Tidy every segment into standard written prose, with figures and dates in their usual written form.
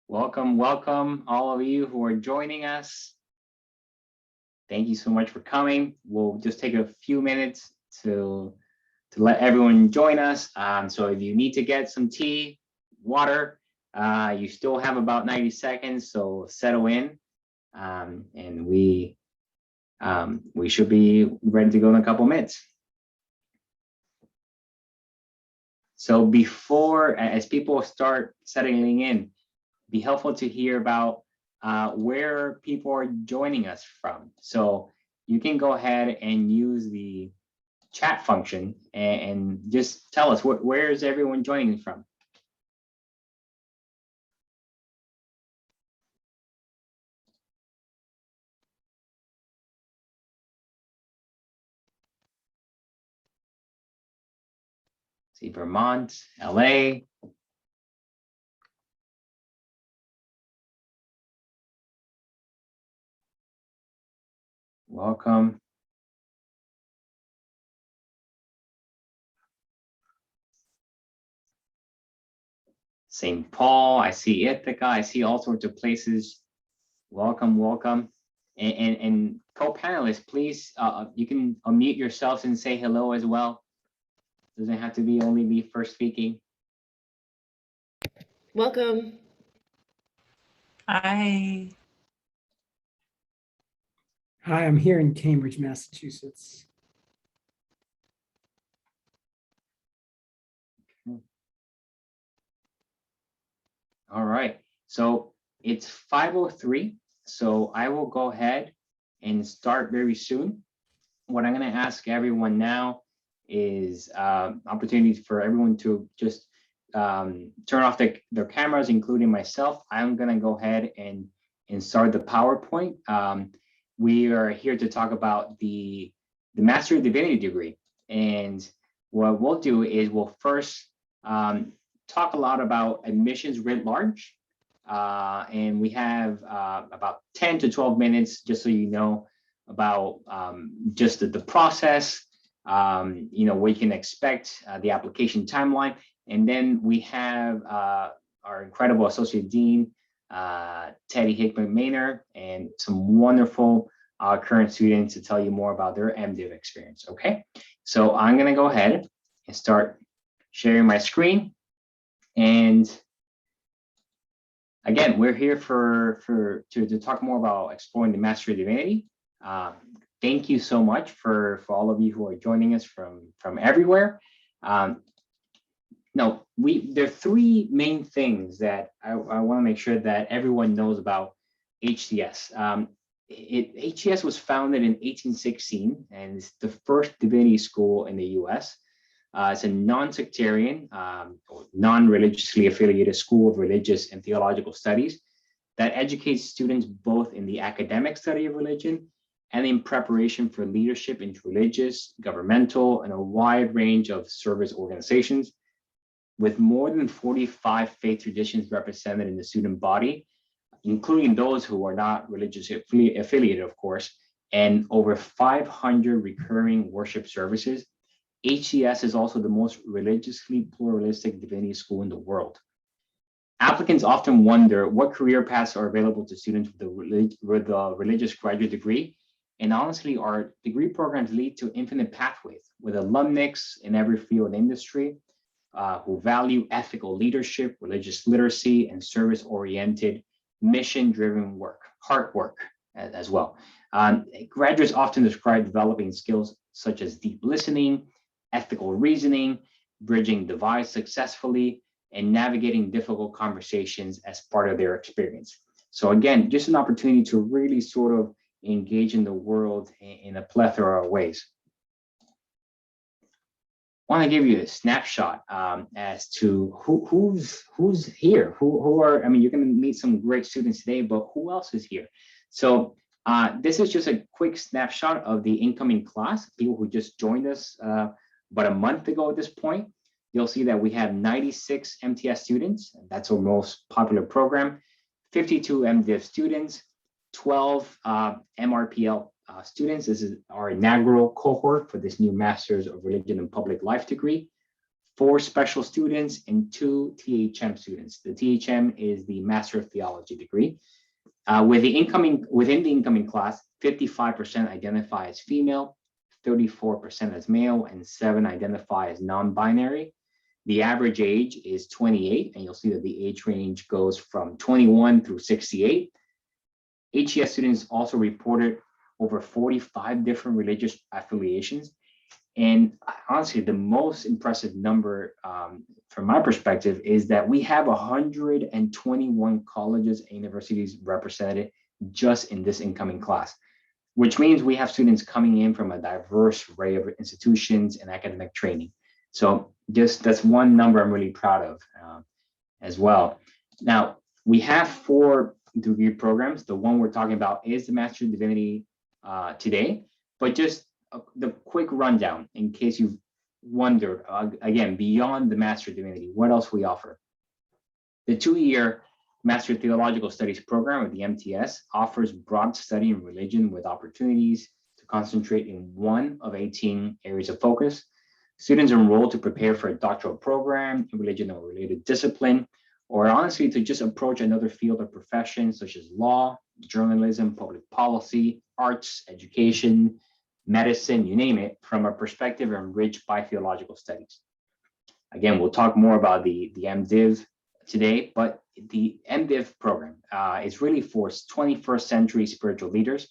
Welcome, welcome, all of you who are joining us. Thank you so much for coming. We'll just take a few minutes to let everyone join us. So if you need to get some tea, water, you still have about 90 seconds, so settle in. And we should be ready to go in a couple minutes. So before, as people start settling in, be helpful to hear about where people are joining us from. So you can go ahead and use the chat function and just tell us where is everyone joining from. See, Vermont, LA. Welcome. St. Paul, I see Ithaca, I see all sorts of places. Welcome, welcome. And co-panelists, please, you can unmute yourselves and say hello as well. Doesn't have to be only me first speaking. Welcome. Hi. Hi, I'm here in Cambridge, Massachusetts. All right, so it's 5:03, so I will go ahead and start very soon. What I'm going to ask everyone now is opportunities for everyone to just turn off their cameras, including myself. I'm going to go ahead and start the PowerPoint. We are here to talk about the Master of Divinity degree. And what we'll do is we'll first talk a lot about admissions writ large. And we have about 10 to 12 minutes, just so you know, about just the process, what you can expect, the application timeline. And then we have our incredible Associate Dean, Teddy Hickman-Maynard, and some wonderful current students to tell you more about their MDiv experience, okay? So I'm gonna go ahead and start sharing my screen. And again, we're here to talk more about exploring the Master of Divinity. Thank you so much for all of you who are joining us from everywhere. Now, there are three main things that I want to make sure that everyone knows about HDS. HDS was founded in 1816 and it's the first divinity school in the US. It's a non-sectarian, or non-religiously affiliated school of religious and theological studies that educates students both in the academic study of religion and in preparation for leadership in religious, governmental, and a wide range of service organizations. With more than 45 faith traditions represented in the student body, including those who are not religiously affiliated, of course, and over 500 recurring worship services, HDS is also the most religiously pluralistic divinity school in the world. Applicants often wonder what career paths are available to students with a religious graduate degree. And honestly, our degree programs lead to infinite pathways with alumnics in every field and industry who value ethical leadership, religious literacy, and service-oriented, mission-driven work, hard work as well. Graduates often describe developing skills such as deep listening, ethical reasoning, bridging divides successfully, and navigating difficult conversations as part of their experience. So again, just an opportunity to really sort of engage in the world in a plethora of ways. I want to give you a snapshot as to who's here, who are, I mean, you're going to meet some great students today, but who else is here? So this is just a quick snapshot of the incoming class, people who just joined us about a month ago at this point. You'll see that we have 96 MTS students. That's our most popular program, 52 MDiv students, 12 MRPL students. This is our inaugural cohort for this new Masters of Religion and Public Life degree. 4 special students, and 2 THM students. The THM is the Master of Theology degree. Within the incoming class, 55% identify as female, 34% as male, and 7 identify as non-binary. The average age is 28, and you'll see that the age range goes from 21 through 68. HES students also reported over 45 different religious affiliations. And honestly, the most impressive number from my perspective is that we have 121 colleges and universities represented just in this incoming class, which means we have students coming in from a diverse array of institutions and academic training. So that's one number I'm really proud of as well. Now, we have 4 degree programs. The one we're talking about is the Master of Divinity today, but just the quick rundown in case you've wondered, again, beyond the Master of Divinity, what else we offer. The 2-year Master of Theological Studies program, or the MTS, offers broad study in religion with opportunities to concentrate in one of 18 areas of focus. Students enroll to prepare for a doctoral program in religion or related discipline, or honestly, to just approach another field or profession such as law, journalism, public policy, arts, education, medicine, you name it, from a perspective enriched by theological studies. Again, we'll talk more about the MDiv today, but the MDiv program is really for 21st century spiritual leaders.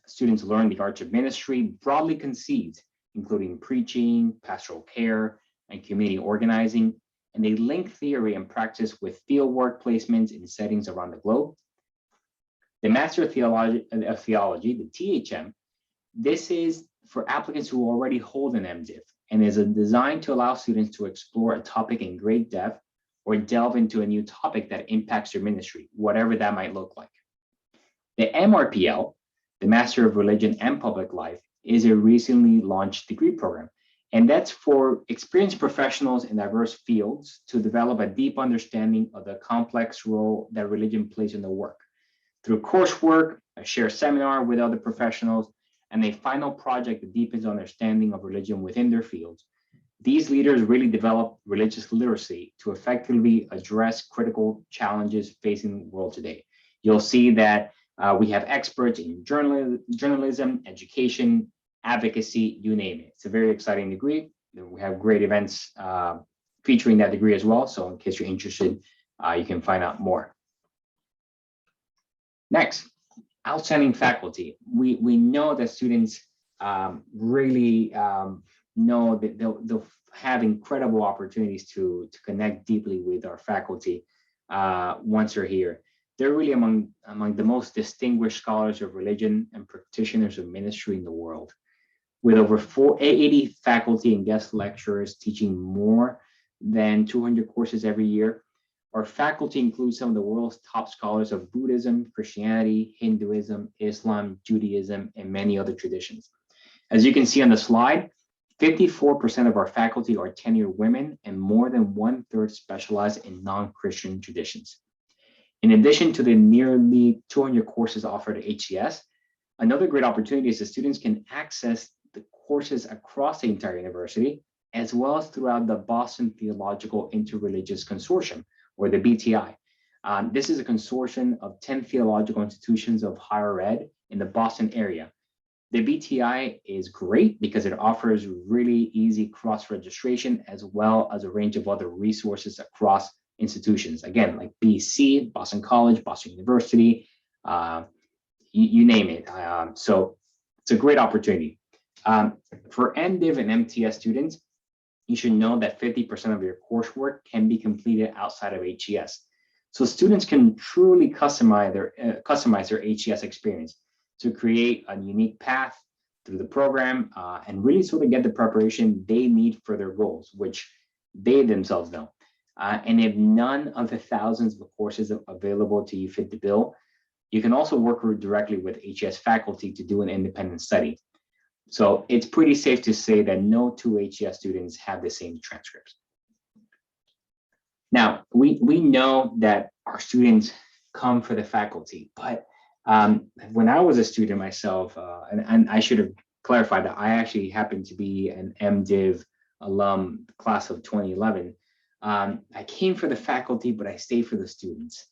Students learn the arts of ministry, broadly conceived, including preaching, pastoral care, and community organizing, and they link theory and practice with fieldwork placements in settings around the globe. The Master of Theology, the THM, this is for applicants who already hold an MDiv and is designed to allow students to explore a topic in great depth or delve into a new topic that impacts their ministry, whatever that might look like. The MRPL, the Master of Religion and Public Life, is a recently launched degree program, and that's for experienced professionals in diverse fields to develop a deep understanding of the complex role that religion plays in the work. Through coursework, a shared seminar with other professionals, and a final project that deepens understanding of religion within their fields, these leaders really develop religious literacy to effectively address critical challenges facing the world today. You'll see that we have experts in journalism, education, advocacy, you name it. It's a very exciting degree. We have great events featuring that degree as well. So in case you're interested, you can find out more. Next, outstanding faculty. We know that students really know that they'll have incredible opportunities to connect deeply with our faculty once they're here. They're really among the most distinguished scholars of religion and practitioners of ministry in the world. With over 80 faculty and guest lecturers teaching more than 200 courses every year, our faculty includes some of the world's top scholars of Buddhism, Christianity, Hinduism, Islam, Judaism, and many other traditions. As you can see on the slide, 54% of our faculty are tenured women, and more than 1/3 specialize in non-Christian traditions. In addition to the nearly 200 courses offered at HCS, another great opportunity is that students can access the courses across the entire university, as well as throughout the Boston Theological Interreligious Consortium, or the BTI. This is a consortium of 10 theological institutions of higher ed in the Boston area. The BTI is great because it offers really easy cross-registration, as well as a range of other resources across institutions. Again, like BC, Boston College, Boston University, you name it. So it's a great opportunity. For MDiv and MTS students, you should know that 50% of your coursework can be completed outside of HES. So students can truly customize their HES experience to create a unique path through the program and really sort of get the preparation they need for their goals, which they themselves know. And if none of the thousands of courses available to you fit the bill, you can also work directly with HES faculty to do an independent study. So it's pretty safe to say that no 2 HES students have the same transcripts. Now, we know that our students come for the faculty, but when I was a student myself, and I should have clarified that I actually happened to be an MDiv alum, class of 2011. I came for the faculty, but I stayed for the students.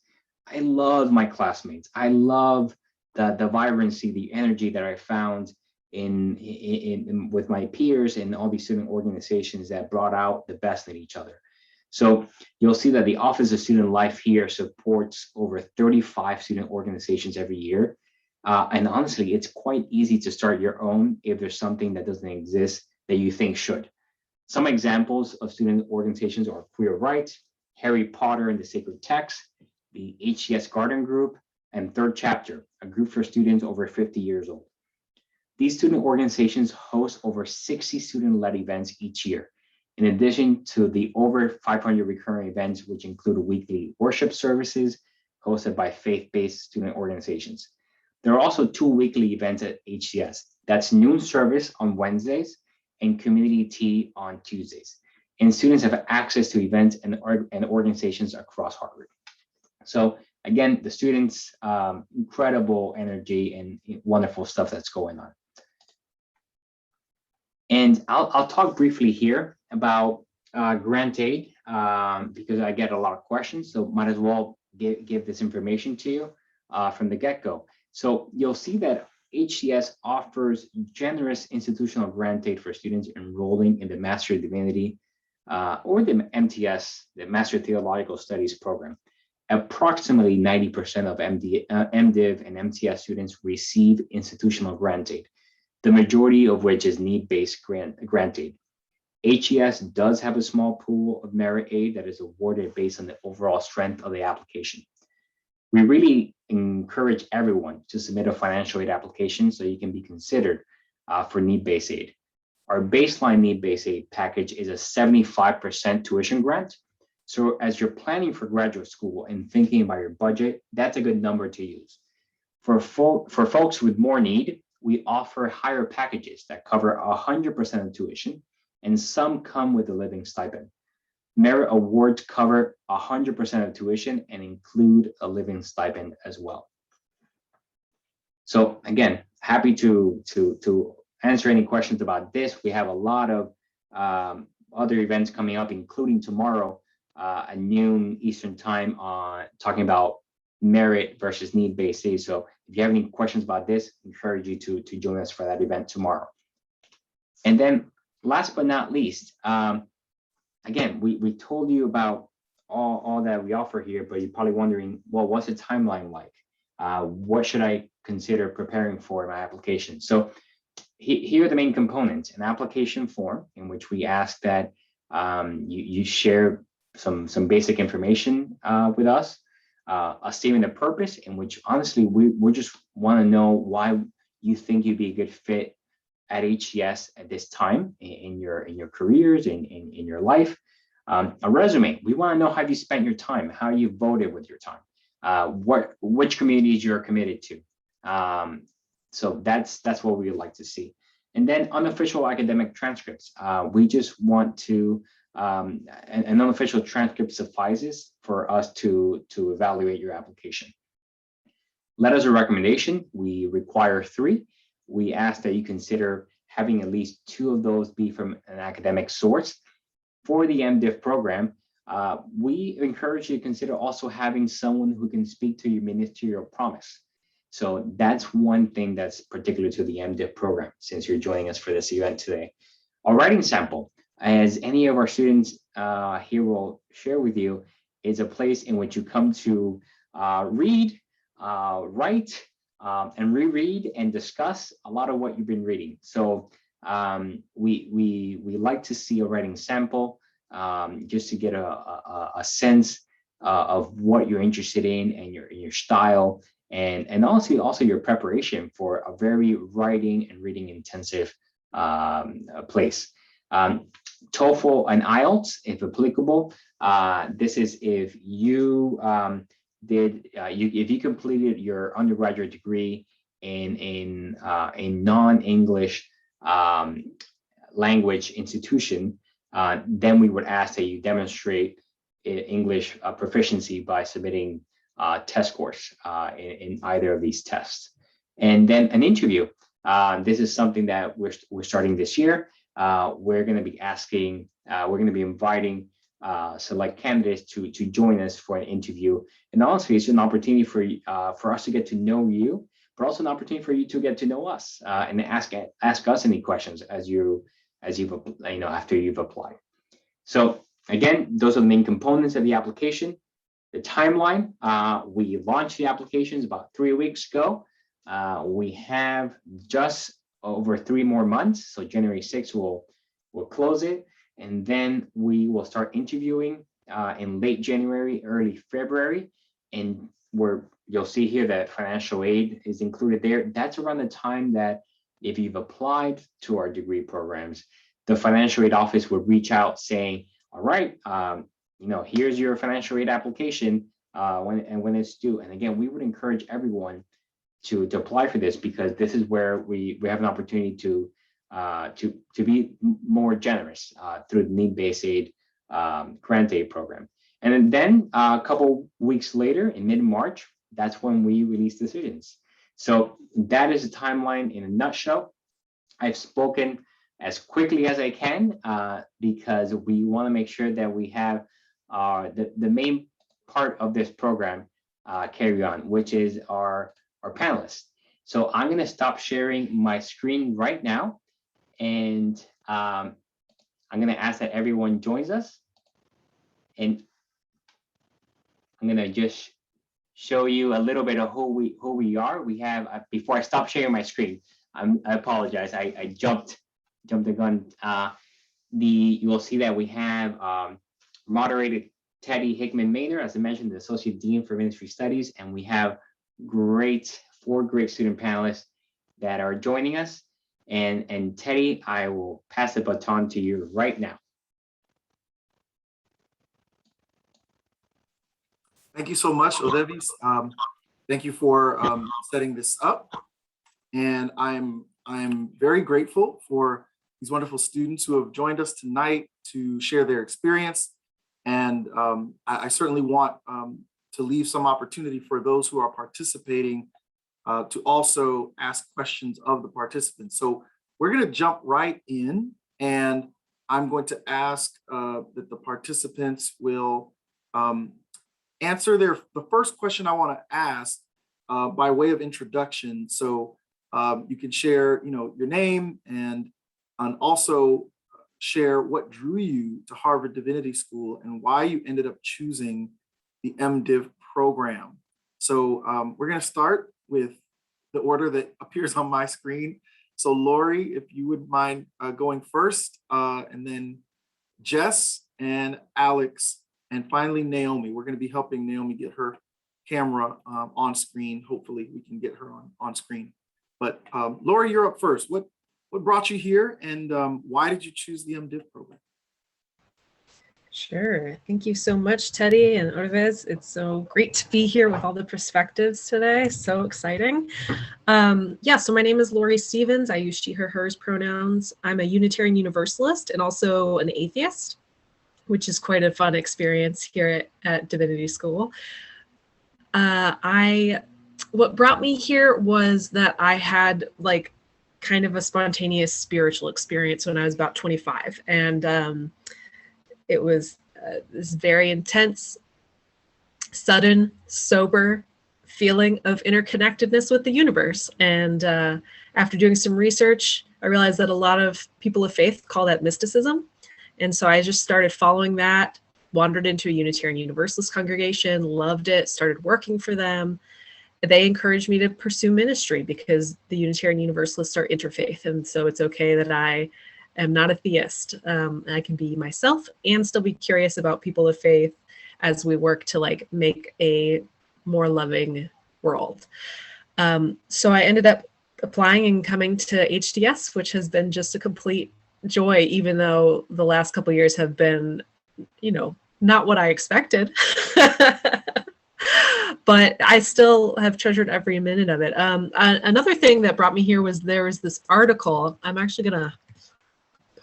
I love my classmates. I love the vibrancy, the energy that I found in with my peers and all these student organizations that brought out the best in each other. So you'll see that the Office of Student Life here supports over 35 student organizations every year. And honestly, it's quite easy to start your own if there's something that doesn't exist that you think should. Some examples of student organizations are Queer Rights, Harry Potter and the Sacred Text, the HCS Garden Group, and Third Chapter, a group for students over 50 years old. These student organizations host over 60 student-led events each year, in addition to the over 500 recurring events, which include weekly worship services hosted by faith-based student organizations. There are also 2 weekly events at HCS. That's noon service on Wednesdays and community tea on Tuesdays. And students have access to events and organizations across Harvard. So again, the students, incredible energy and wonderful stuff that's going on. And I'll talk briefly here about grant aid because I get a lot of questions, so might as well give this information to you from the get-go. So you'll see that HCS offers generous institutional grant aid for students enrolling in the Master of Divinity or the MTS, the Master of Theological Studies program. Approximately 90% of MDiv and MTS students receive institutional grant aid, the majority of which is need-based grant aid. HES does have a small pool of merit aid that is awarded based on the overall strength of the application. We really encourage everyone to submit a financial aid application so you can be considered for need-based aid. Our baseline need-based aid package is a 75% tuition grant. So as you're planning for graduate school and thinking about your budget, that's a good number to use. For folks with more need, we offer higher packages that cover 100% of tuition, and some come with a living stipend. Merit awards cover 100% of tuition and include a living stipend as well. So again, happy to answer any questions about this. We have a lot of other events coming up, including tomorrow at noon Eastern time on talking about merit versus need-based aid. So if you have any questions about this, I encourage you to join us for that event tomorrow. And then last but not least, again, we told you about all that we offer here, but you're probably wondering, well, what's the timeline like? What should I consider preparing for in my application? So here are the main components: an application form in which we ask that you share some basic information with us, a statement of purpose in which honestly we just want to know why you think you'd be a good fit at HCS at this time in your careers, in your life. A resume, we want to know how you spent your time, how you voted with your time, which communities you're committed to. So that's what we would like to see. And then unofficial academic transcripts. We just want to, an unofficial transcript suffices for us to evaluate your application. Letters of recommendation, we require 3. We ask that you consider having at least 2 of those be from an academic source. For the MDiv program, we encourage you to consider also having someone who can speak to your ministerial promise. So that's one thing that's particular to the MDiv program, since you're joining us for this event today. A writing sample, as any of our students here will share with you, is a place in which you come to read, write, and reread and discuss a lot of what you've been reading. So we like to see a writing sample just to get a sense of what you're interested in and your style, and also your preparation for a very writing and reading intensive place. TOEFL and IELTS, if applicable. This is if you if you completed your undergraduate degree in a non-English language institution, then we would ask that you demonstrate English proficiency by submitting test scores in either of these tests. And then an interview. This is something that we're starting this year. we're going to be inviting select candidates to join us for an interview. And honestly, it's an opportunity for us to get to know you, but also an opportunity for you to get to know us and ask us any questions after you've applied. So again, those are the main components of the application. The timeline, we launched the applications about 3 weeks ago. We have just over 3 more months. So January 6th, we'll close it. And then we will start interviewing in late January, early February. And you'll see here that financial aid is included there. That's around the time that if you've applied to our degree programs, the financial aid office would reach out saying, all right, here's your financial aid application when it's due. And again, we would encourage everyone to apply for this, because this is where we have an opportunity to be more generous through the need-based aid grant aid program. And then a couple weeks later, in mid-March, that's when we release decisions. So that is the timeline in a nutshell. I've spoken as quickly as I can because we want to make sure that we have the main part of this program carry on, which is our panelists. So I'm going to stop sharing my screen right now, and I'm going to ask that everyone joins us. And I'm going to just show you a little bit of who we are. We have, before I stop sharing my screen, I apologize. I jumped the gun. You will see that we have moderated Teddy Hickman-Maynard, as I mentioned, the Associate Dean for Ministry Studies, and we have 4 great student panelists that are joining us. And Teddy, I will pass the baton to you right now. Thank you so much, Olevis. Thank you for setting this up. And I'm very grateful for these wonderful students who have joined us tonight to share their experience. And I certainly want to leave some opportunity for those who are participating to also ask questions of the participants. So we're going to jump right in, and I'm going to ask that the participants will answer the first question I want to ask by way of introduction. So you can share, your name and also share what drew you to Harvard Divinity School and why you ended up choosing the MDiv program. So we're going to start with the order that appears on my screen. So Lori, if you would mind going first, and then Jess and Alex, and finally Naomi. We're going to be helping Naomi get her camera on screen. Hopefully we can get her on screen. But Lori, you're up first. What brought you here, and why did you choose the MDiv program? Sure. Thank you so much, Teddy and Orvez. It's so great to be here with all the perspectives today. So exciting. So my name is Lori Stevens. I use she, her, hers pronouns. I'm a Unitarian Universalist and also an atheist, which is quite a fun experience here at Divinity School. What brought me here was that I had kind of a spontaneous spiritual experience when I was about 25. And it was this very intense, sudden, sober feeling of interconnectedness with the universe. And after doing some research, I realized that a lot of people of faith call that mysticism. And so I just started following that, wandered into a Unitarian Universalist congregation, loved it, started working for them. They encouraged me to pursue ministry because the Unitarian Universalists are interfaith. And so it's okay that I am not a theist. I can be myself and still be curious about people of faith as we work to make a more loving world. So I ended up applying and coming to HDS, which has been just a complete joy, even though the last couple of years have been, not what I expected. But I still have treasured every minute of it. Another thing that brought me here was there was this article. I'm actually going to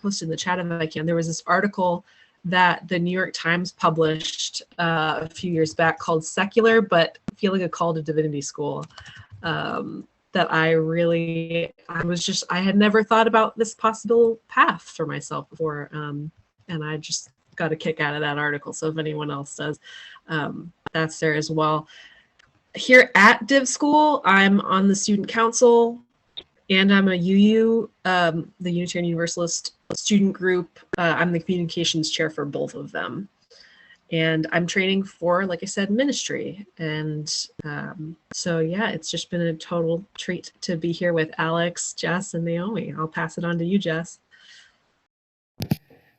post in the chat if I can. There was this article that the New York Times published a few years back called Secular, but Feeling a Call to Divinity School, that that I had never thought about this possible path for myself before. And I just got a kick out of that article. So if anyone else does, that's there as well. Here at Div School, I'm on the student council, and I'm a UU, the Unitarian Universalist student group. I'm the communications chair for both of them. And I'm training for, like I said, ministry. And so, yeah, it's just been a total treat to be here with Alex, Jess, and Naomi. I'll pass it on to you, Jess.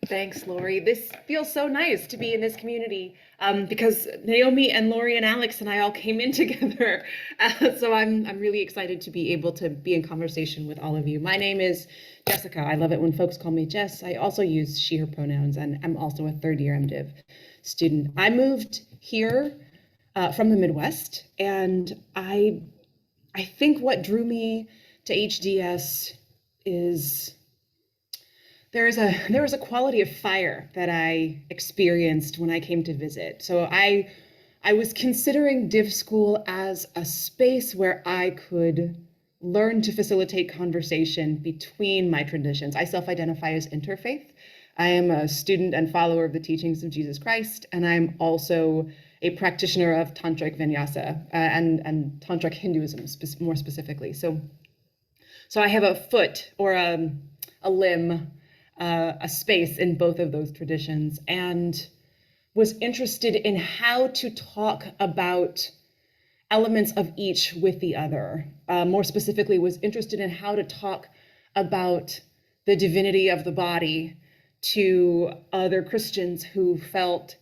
Thanks, Lori. This feels so nice to be in this community because Naomi and Lori and Alex and I all came in together. So I'm really excited to be able to be in conversation with all of you. My name is Jessica. I love it when folks call me Jess. I also use she, her pronouns, and I'm also a third-year MDiv student. I moved here from the Midwest, and I think what drew me to HDS is there was a quality of fire that I experienced when I came to visit. So I was considering Div School as a space where I could learn to facilitate conversation between my traditions. I self-identify as interfaith. I am a student and follower of the teachings of Jesus Christ, and I'm also a practitioner of Tantric Vinyasa and Tantric Hinduism more specifically. So I have a foot or a limb, a space in both of those traditions, and was interested in how to talk about elements of each with the other. More specifically, was interested in how to talk about the divinity of the body to other Christians who felt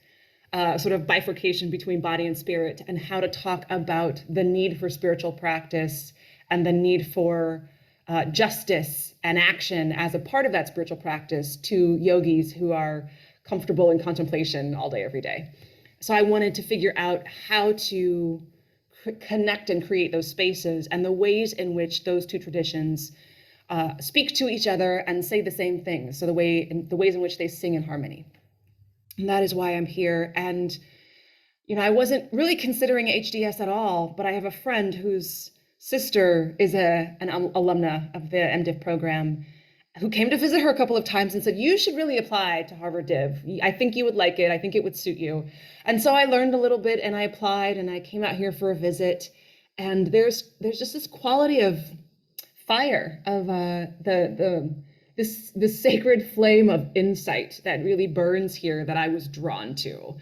sort of bifurcation between body and spirit, and how to talk about the need for spiritual practice and the need for justice and action as a part of that spiritual practice to yogis who are comfortable in contemplation all day, every day. So I wanted to figure out how to connect and create those spaces and the ways in which those two traditions speak to each other and say the same things. So the ways in which they sing in harmony. And that is why I'm here. And, I wasn't really considering HDS at all, but I have a friend whose sister is an alumna of the MDiv program who came to visit her a couple of times and said, you should really apply to Harvard Div. I think you would like it. I think it would suit you. And so I learned a little bit and I applied and I came out here for a visit. And there's just this quality of fire, of this sacred flame of insight that really burns here that I was drawn to.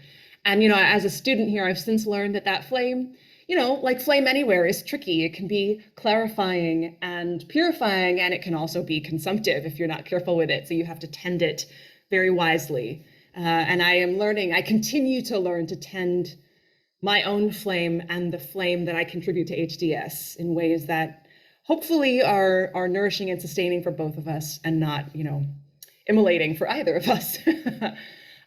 And, as a student here, I've since learned that flame, like flame anywhere, is tricky. It can be clarifying and purifying, and it can also be consumptive if you're not careful with it. So you have to tend it very wisely. And I continue to learn to tend my own flame and the flame that I contribute to HDS in ways that hopefully are nourishing and sustaining for both of us and not, immolating for either of us.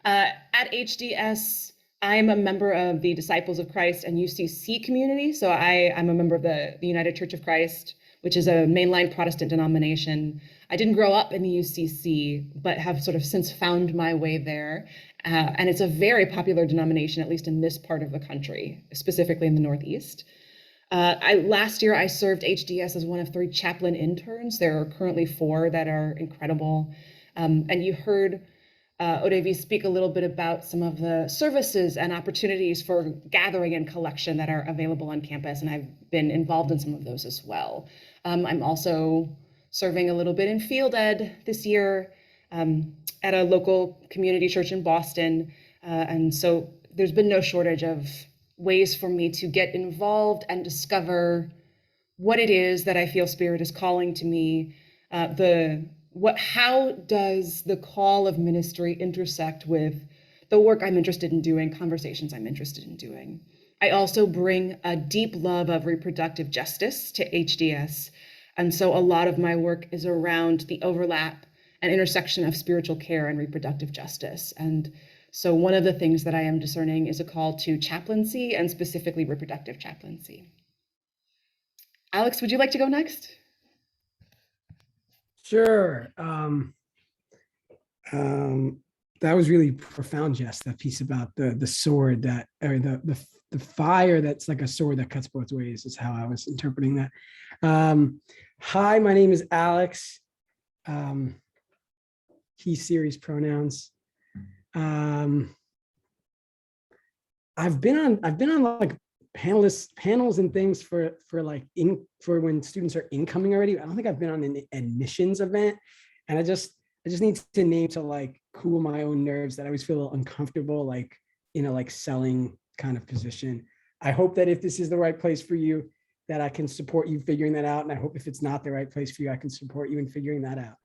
At HDS, I'm a member of the Disciples of Christ and UCC community. So I'm a member of the United Church of Christ, which is a mainline Protestant denomination. I didn't grow up in the UCC, but have sort of since found my way there. And it's a very popular denomination, at least in this part of the country, specifically in the Northeast. Last year, I served HDS as one of 3 chaplain interns. There are currently 4 that are incredible. And you heard Odevi speak a little bit about some of the services and opportunities for gathering and collection that are available on campus, and I've been involved in some of those as well. I'm also serving a little bit in field ed this year at a local community church in Boston, and so there's been no shortage of ways for me to get involved and discover what it is that I feel Spirit is calling to me, how does the call of ministry intersect with the work I'm interested in doing, conversations I'm interested in doing. I also bring a deep love of reproductive justice to HDS. And so a lot of my work is around the overlap and intersection of spiritual care and reproductive justice. And so one of the things that I am discerning is a call to chaplaincy, and specifically reproductive chaplaincy. Alex, would you like to go next? Sure. That was really profound, Jess, that piece about the sword that, or the fire that's like a sword that cuts both ways is how I was interpreting that. Hi, my name is Alex. He, series pronouns. I've been on like panels and things for when students are incoming already. I don't think I've been on an admissions event, and I just need to name to like cool my own nerves that I always feel a little uncomfortable like in a like selling kind of position. I hope that if this is the right place for you, that I can support you figuring that out, and I hope if it's not the right place for you, I can support you in figuring that out.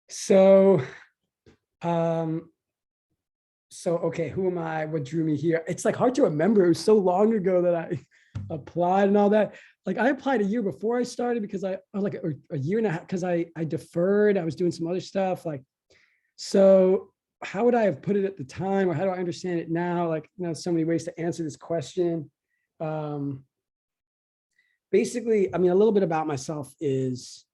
So okay, who am I? What drew me here? It's like hard to remember. It was so long ago that I applied and all that. Like I applied a year before I started because I like a year and a half because I deferred. I was doing some other stuff. Like, so how would I have put it at the time, or how do I understand it now? Like, so many ways to answer this question. Basically, I mean, a little bit about myself is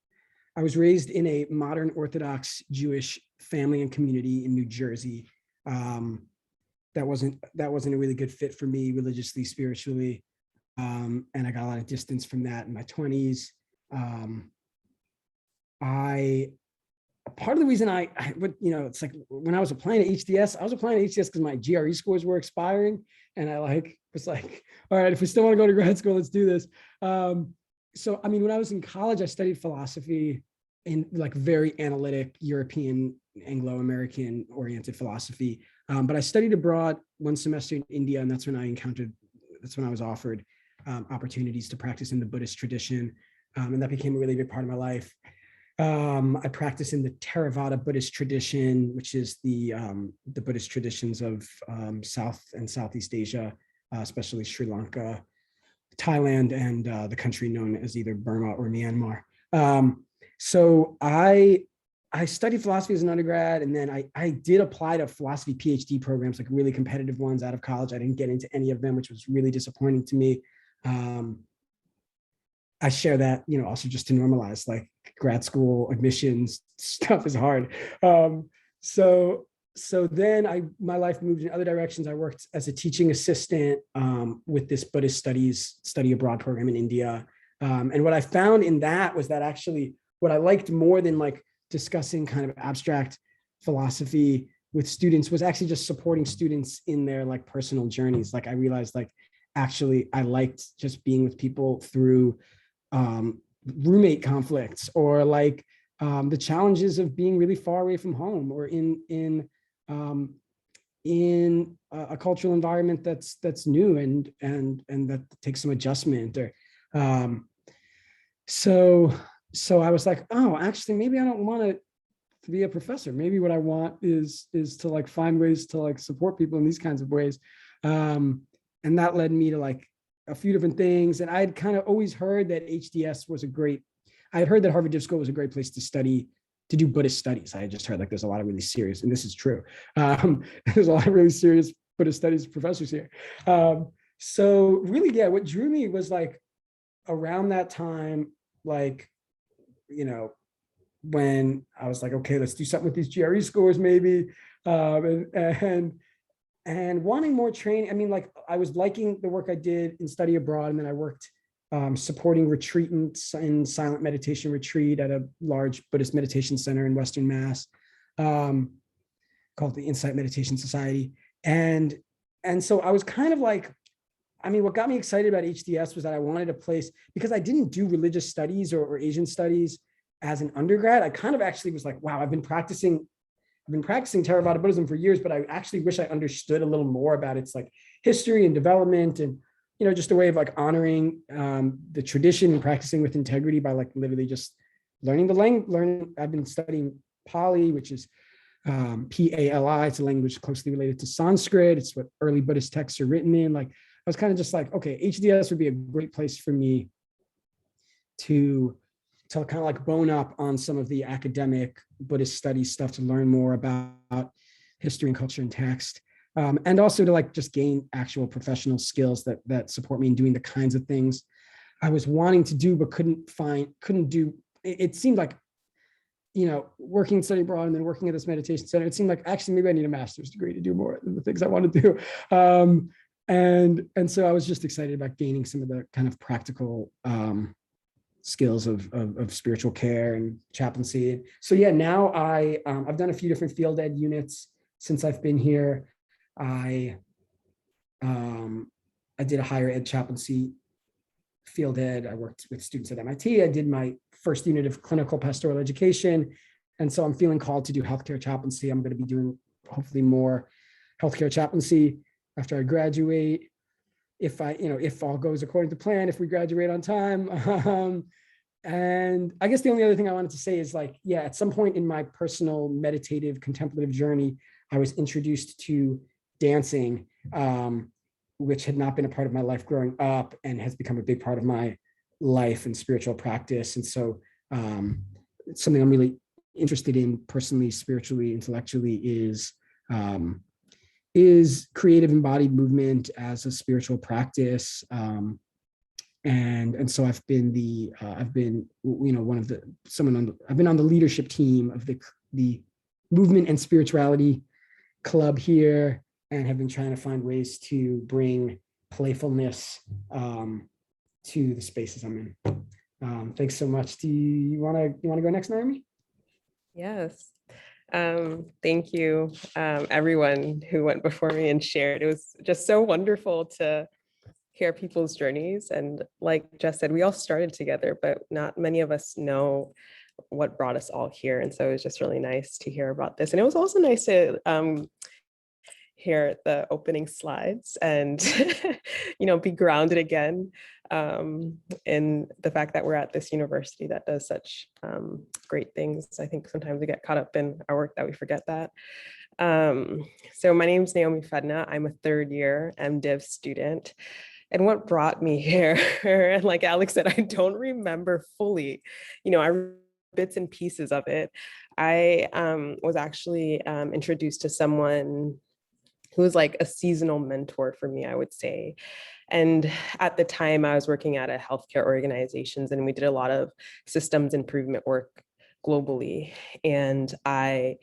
I was raised in a modern Orthodox Jewish family and community in New Jersey. That wasn't a really good fit for me religiously, spiritually. And I got a lot of distance from that in my 20s. Part of the reason it's like when I was applying to HDS, I was applying to HDS because my GRE scores were expiring. And I was like, all right, if we still want to go to grad school, let's do this. So, I mean, when I was in college, I studied philosophy in like very analytic European, Anglo-American oriented philosophy. But I studied abroad one semester in India, and that's when I was offered opportunities to practice in the Buddhist tradition. And that became a really big part of my life. I practice in the Theravada Buddhist tradition, which is the Buddhist traditions of South and Southeast Asia, especially Sri Lanka, Thailand, and the country known as either Burma or Myanmar. So I studied philosophy as an undergrad, and then I did apply to philosophy PhD programs, like really competitive ones out of college. I didn't get into any of them, which was really disappointing to me. I share that, also just to normalize, like grad school admissions stuff is hard. So then my life moved in other directions. I worked as a teaching assistant with this Buddhist studies study abroad program in India. And what I found in that was that actually what I liked more than like discussing kind of abstract philosophy with students was actually just supporting students in their like personal journeys. Like I realized like, actually, I liked just being with people through roommate conflicts, or like the challenges of being really far away from home, or in a cultural environment that's new and that takes some adjustment. Or so I was like, oh, actually, maybe I don't want to be a professor. Maybe what I want is to like find ways to like support people in these kinds of ways. And that led me to like a few different things. And I had kind of always heard that HDS was I had heard that Harvard Div School was a great place to do Buddhist studies. I had just heard like there's a lot of really serious, and this is true. There's a lot of really serious Buddhist studies professors here. So really, yeah, what drew me was like around that time, like, when I was like, okay, let's do something with these GRE scores maybe. And wanting more training. I mean, like I was liking the work I did in study abroad, and then I worked supporting retreatants in silent meditation retreat at a large Buddhist meditation center in Western Mass, called the Insight Meditation Society. And so I was kind of like, I mean, what got me excited about HDS was that I wanted a place, because I didn't do religious studies or Asian studies as an undergrad. I kind of actually was like, wow, I've been practicing Theravada Buddhism for years, but I actually wish I understood a little more about its like history and development, and just a way of like honoring the tradition and practicing with integrity by like literally just learning the language. I've been studying Pali, which is Pali. It's a language closely related to Sanskrit. It's what early Buddhist texts are written in. Like I was kind of just like, okay, HDS would be a great place for me to kind of like bone up on some of the academic Buddhist studies stuff, to learn more about history and culture and text, and also to like just gain actual professional skills that support me in doing the kinds of things I was wanting to do, but couldn't do. It seemed like working and studying abroad and then working at this meditation center, it seemed like actually maybe I need a master's degree to do more than the things I want to do. And so I was just excited about gaining some of the kind of practical skills of spiritual care and chaplaincy. So yeah, now I've done a few different field ed units since I've been here. I did a higher ed chaplaincy field ed. I worked with students at MIT. I did my first unit of clinical pastoral education. And so I'm feeling called to do healthcare chaplaincy. I'm going to be doing hopefully more healthcare chaplaincy after I graduate. If all goes according to plan, if we graduate on time. And I guess the only other thing I wanted to say is at some point in my personal meditative contemplative journey, I was introduced to dancing, which had not been a part of my life growing up and has become a big part of my life and spiritual practice. And so it's something I'm really interested in personally, spiritually, intellectually is creative embodied movement as a spiritual practice. And so I've been I've been on the leadership team of the movement and spirituality club here, and have been trying to find ways to bring playfulness to the spaces I'm in. Thanks so much. Do you want to go next, Naomi? Yes. Thank you, everyone who went before me and shared. It was just so wonderful to hear people's journeys. And like Jess said, we all started together, but not many of us know what brought us all here. And so it was just really nice to hear about this. And it was also nice to hear the opening slides and, be grounded again in the fact that we're at this university that does such great things. I think sometimes we get caught up in our work that we forget that. So my name is Naomi Fedna. I'm a third year MDiv student. And what brought me here, and like Alex said, I don't remember fully, I remember bits and pieces of it. I was actually introduced to someone who was like a seasonal mentor for me, I would say. And at the time I was working at a healthcare organizations, and we did a lot of systems improvement work globally. And I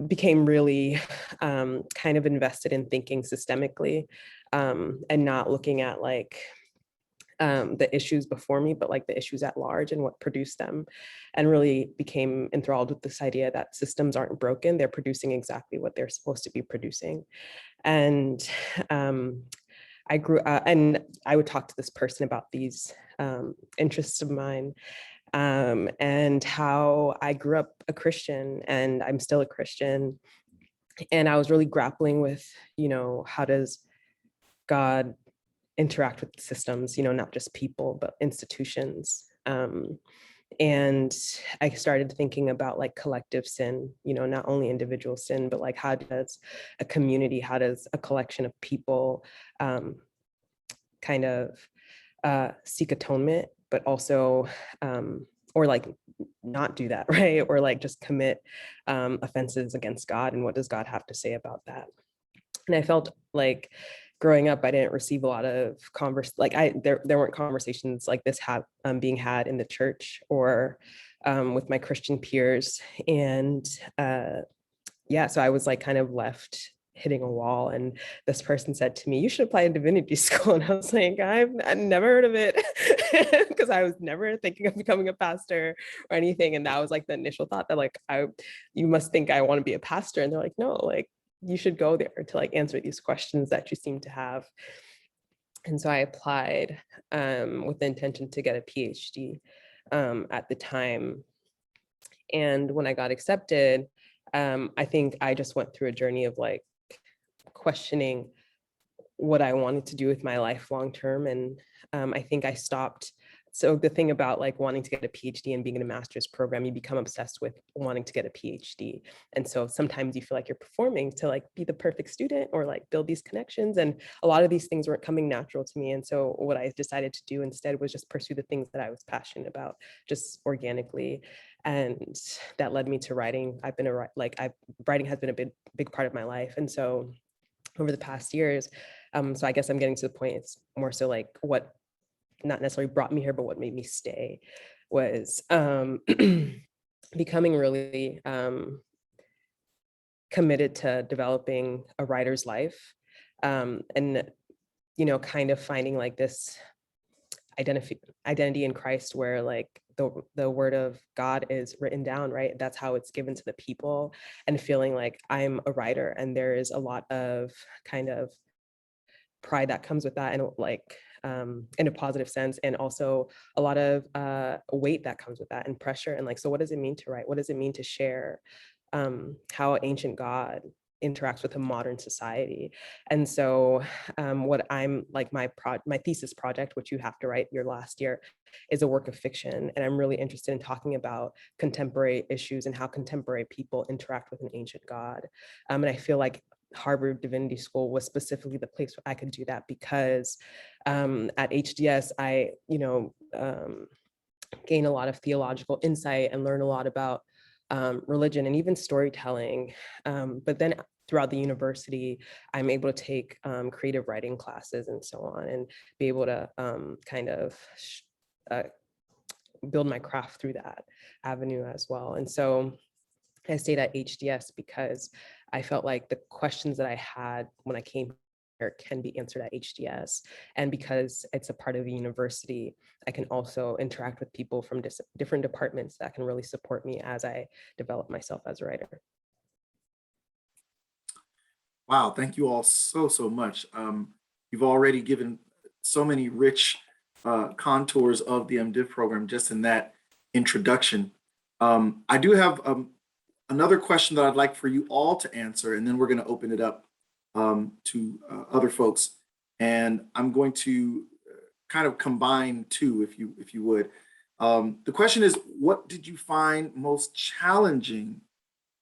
became really kind of invested in thinking systemically and not looking at the issues before me, but the issues at large and what produced them, and really became enthralled with this idea that systems aren't broken, they're producing exactly what they're supposed to be producing. And I grew up, and I would talk to this person about these interests of mine, and how I grew up a Christian, and I'm still a Christian. And I was really grappling with, how does God interact with systems, not just people, but institutions. And I started thinking about collective sin, not only individual sin, but how does a community, how does a collection of people kind of seek atonement, but also, or not do that, right? Or just commit offenses against God, and what does God have to say about that? And I felt growing up, I didn't receive a lot of there weren't conversations like this being had in the church or with my Christian peers. And so I was kind of left hitting a wall. And this person said to me, "You should apply to divinity school." And I was like, I've never heard of it, because I was never thinking of becoming a pastor or anything. And that was the initial thought that you must think I want to be a pastor. And they're like, no, you should go there to answer these questions that you seem to have. And so I applied with the intention to get a PhD at the time. And when I got accepted, I think I just went through a journey of questioning what I wanted to do with my life long term. And I think I stopped. So the thing about wanting to get a PhD and being in a master's program, you become obsessed with wanting to get a PhD. And so sometimes you feel you're performing to be the perfect student or build these connections. And a lot of these things weren't coming natural to me. And so what I decided to do instead was just pursue the things that I was passionate about, just organically. And that led me to writing. Writing has been a big part of my life. And so over the past years, so I guess I'm getting to the point, it's more so what not necessarily brought me here, but what made me stay was becoming really committed to developing a writer's life, and kind of finding like this identity in Christ, where like the word of God is written down, right? That's how it's given to the people, and feeling like I'm a writer, and there is a lot of kind of pride that comes with that, and like in a positive sense, and also a lot of weight that comes with that, and pressure, and like, so what does it mean to write? What does it mean to share how ancient God interacts with a modern society? And so what I'm like, my thesis project, which you have to write your last year, is a work of fiction, and I'm really interested in talking about contemporary issues and how contemporary people interact with an ancient God. And I feel like Harvard Divinity School was specifically the place where I could do that, because at HDS I gain a lot of theological insight and learn a lot about religion and even storytelling. But then throughout the university, I'm able to take creative writing classes and so on, and be able to kind of build my craft through that avenue as well. And so I stayed at HDS because I felt like the questions that I had when I came here can be answered at HDS. And because it's a part of the university, I can also interact with people from different departments that can really support me as I develop myself as a writer. Wow, thank you all so much. You've already given so many rich contours of the MDiv program just in that introduction. I do have another question that I'd like for you all to answer, and then we're going to open it up to other folks. And I'm going to kind of combine two, if you would. The question is, what did you find most challenging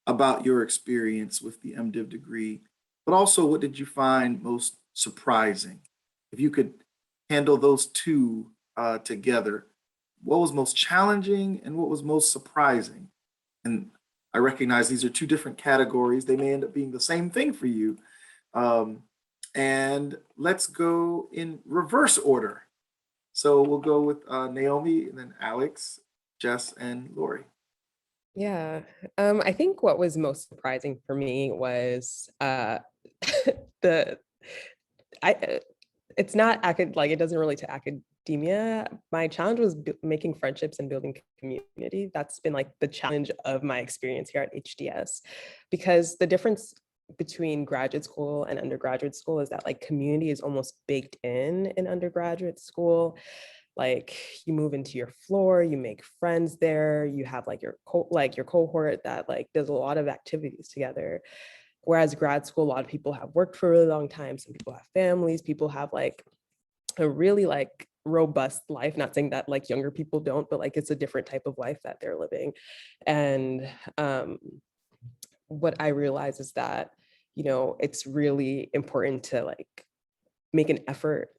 about your experience with the MDiv degree? But also, what did you find most surprising? If you could handle those two together, what was most challenging and what was most surprising? And I recognize these are two different categories. They may end up being the same thing for you. And let's go in reverse order. So we'll go with Naomi, and then Alex, Jess, and Lori. Yeah, I think what was most surprising for me was it's not like it doesn't relate to academia. My challenge was making friendships and building community. That's been like the challenge of my experience here at HDS, because the difference between graduate school and undergraduate school is that like community is almost baked in undergraduate school. Like you move into your floor, you make friends there, you have like your cohort that like does a lot of activities together. Whereas grad school, a lot of people have worked for a really long time. Some people have families, people have like a really like robust life. Not saying that like younger people don't, but like it's a different type of life that they're living. And what I realize is that, it's really important to like make an effort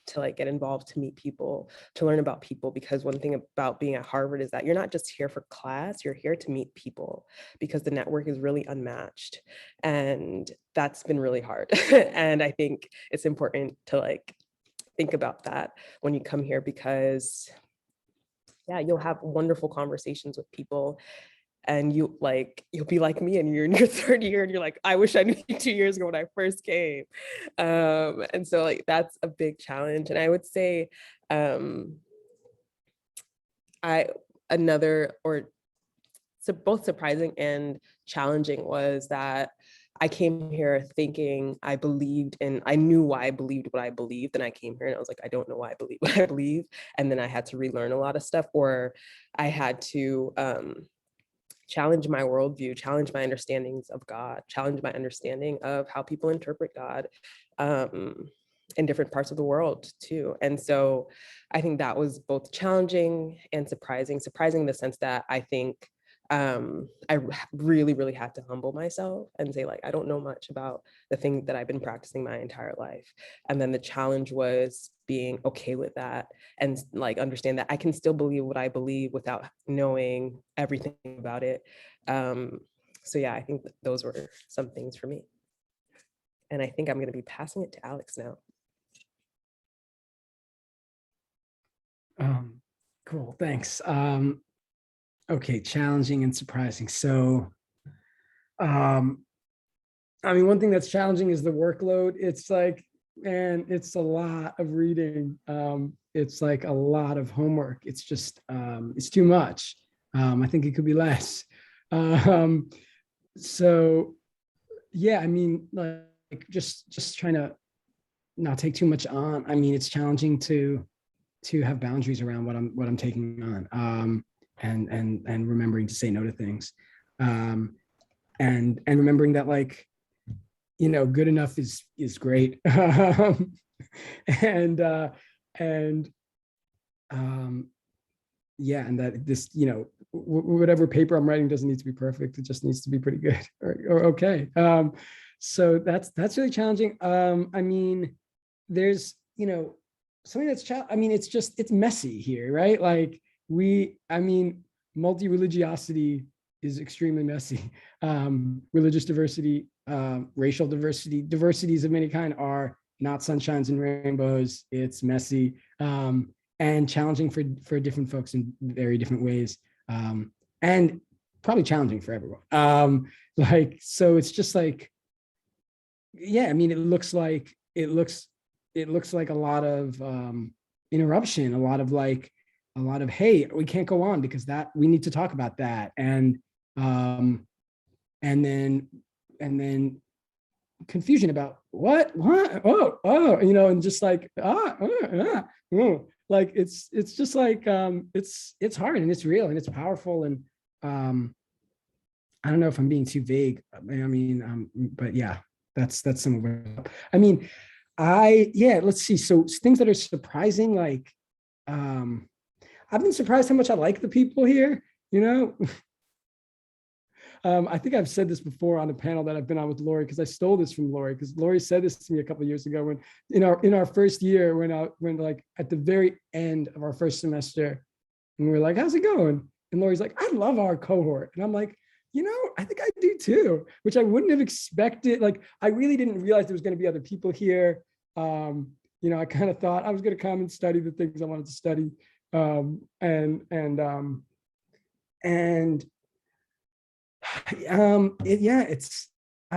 to like get involved, to meet people, to learn about people, because one thing about being at Harvard is that you're not just here for class, you're here to meet people, because the network is really unmatched. And that's been really hard. And I think it's important to like think about that when you come here, because you'll have wonderful conversations with people, and you'll be like me, and you're in your third year and you're like, I wish I knew you 2 years ago when I first came. And so like that's a big challenge. And I would say both surprising and challenging was that I came here thinking I knew why I believed what I believed. And I came here and I was like, I don't know why I believe what I believe. And then I had to relearn a lot of stuff, or I had to challenge my worldview, challenge my understandings of God, challenge my understanding of how people interpret God in different parts of the world too. And so I think that was both challenging and surprising in the sense that I think I really, really had to humble myself and say, like, I don't know much about the thing that I've been practicing my entire life. And then the challenge was being okay with that and like understand that I can still believe what I believe without knowing everything about it. So yeah, I think those were some things for me. And I think I'm going to be passing it to Alex now. Cool, thanks. Okay, challenging and surprising. So, I mean, one thing that's challenging is the workload. It's like, man, it's a lot of reading. It's like a lot of homework. It's just, it's too much. I think it could be less. Um, so yeah, I mean, like just trying to not take too much on. I mean, it's challenging to have boundaries around what I'm taking on, and remembering to say no to things, and remembering that, like, good enough is great. and and yeah, and that this, whatever paper I'm writing doesn't need to be perfect. It just needs to be pretty good or okay. So that's really challenging. I mean, there's, something that's I mean, it's messy here, right? Like multi-religiosity is extremely messy. Religious diversity, racial diversity, diversities of many kind are not sunshines and rainbows. It's messy, and challenging for different folks in very different ways, and probably challenging for everyone. So it's just like, yeah, I mean, it looks like a lot of interruption, a lot of, hey, we can't go on because that we need to talk about that, and then confusion about what oh, and just like like it's just like it's hard, and it's real, and it's powerful, and I don't know if I'm being too vague. I mean, but yeah, that's some of it. I mean, let's see. So things that are surprising, like I've been surprised how much I like the people here, I think I've said this before on a panel that I've been on with Lori, because I stole this from Lori, because Lori said this to me a couple of years ago when in our first year, when like at the very end of our first semester, and we were like, how's it going? And Lori's like, I love our cohort. And I'm like, I think I do too, which I wouldn't have expected. Like, I really didn't realize there was going to be other people here. I kind of thought I was going to come and study the things I wanted to study. I've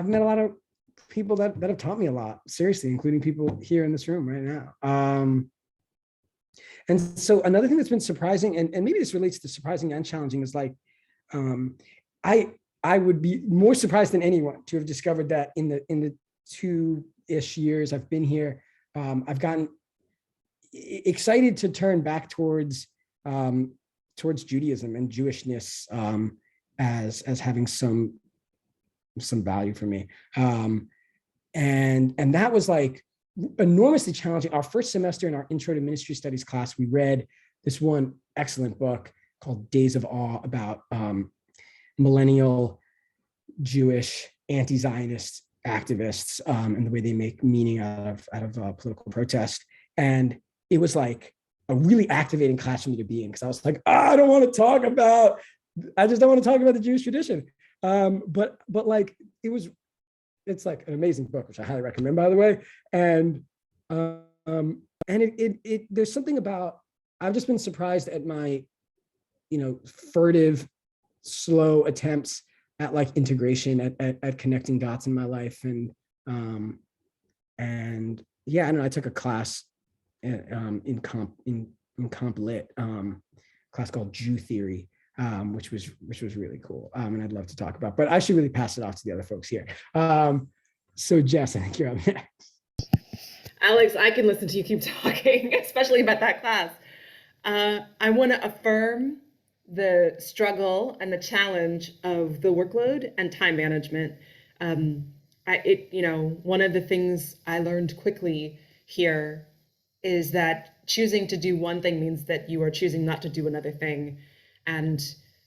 met a lot of people that have taught me a lot, seriously, including people here in this room right now. And so another thing that's been surprising, and maybe this relates to surprising and challenging, is like, I would be more surprised than anyone to have discovered that in the 2-ish years I've been here, I've gotten excited to turn back towards Judaism and Jewishness, as having some value for me, and that was like enormously challenging. Our first semester in our Intro to Ministry Studies class, we read this one excellent book called Days of Awe about millennial Jewish anti-Zionist activists, and the way they make meaning out of political protest. And it was like a really activating class for me to be in, because I was like, I just don't want to talk about the Jewish tradition. But like it's like an amazing book, which I highly recommend, by the way. And it there's something about, I've just been surprised at my, furtive, slow attempts at like integration, at connecting dots in my life. And yeah, I don't know, I took a class in comp lit, class called Jew Theory, which was really cool, and I'd love to talk about, but I should really pass it off to the other folks here. So Jess, I think you're up next. Alex, I can listen to you keep talking, especially about that class. I want to affirm the struggle and the challenge of the workload and time management. One of the things I learned quickly here is that choosing to do one thing means that you are choosing not to do another thing. And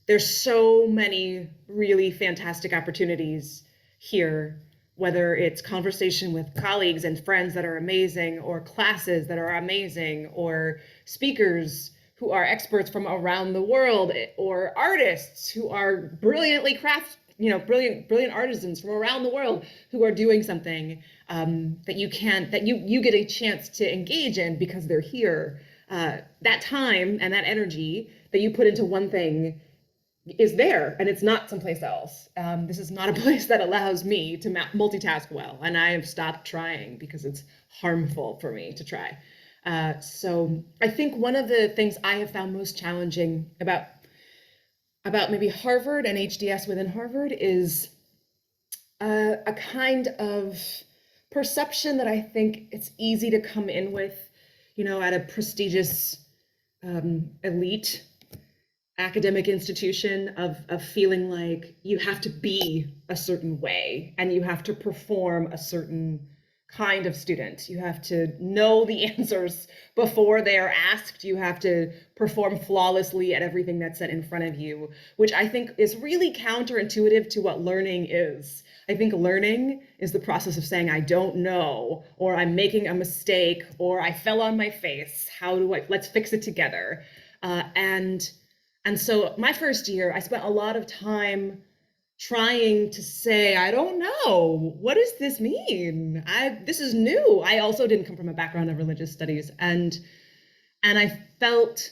there's so many really fantastic opportunities here, whether it's conversation with colleagues and friends that are amazing, or classes that are amazing, or speakers who are experts from around the world, or artists who are brilliant artisans from around the world who are doing something that you get a chance to engage in because they're here. That time and that energy that you put into one thing is there and it's not someplace else. This is not a place that allows me to multitask well, and I have stopped trying because it's harmful for me to try. So I think one of the things I have found most challenging about maybe Harvard and HDS within Harvard is a kind of perception that I think it's easy to come in with, at a prestigious elite academic institution of feeling like you have to be a certain way and you have to perform a certain kind of student. You have to know the answers before they are asked. You have to perform flawlessly at everything that's set in front of you, which I think is really counterintuitive to what learning is. I think learning is the process of saying, I don't know, or I'm making a mistake, or I fell on my face. Let's fix it together. And so my first year, I spent a lot of time trying to say, I don't know, what does this mean? This is new. I also didn't come from a background of religious studies, and I felt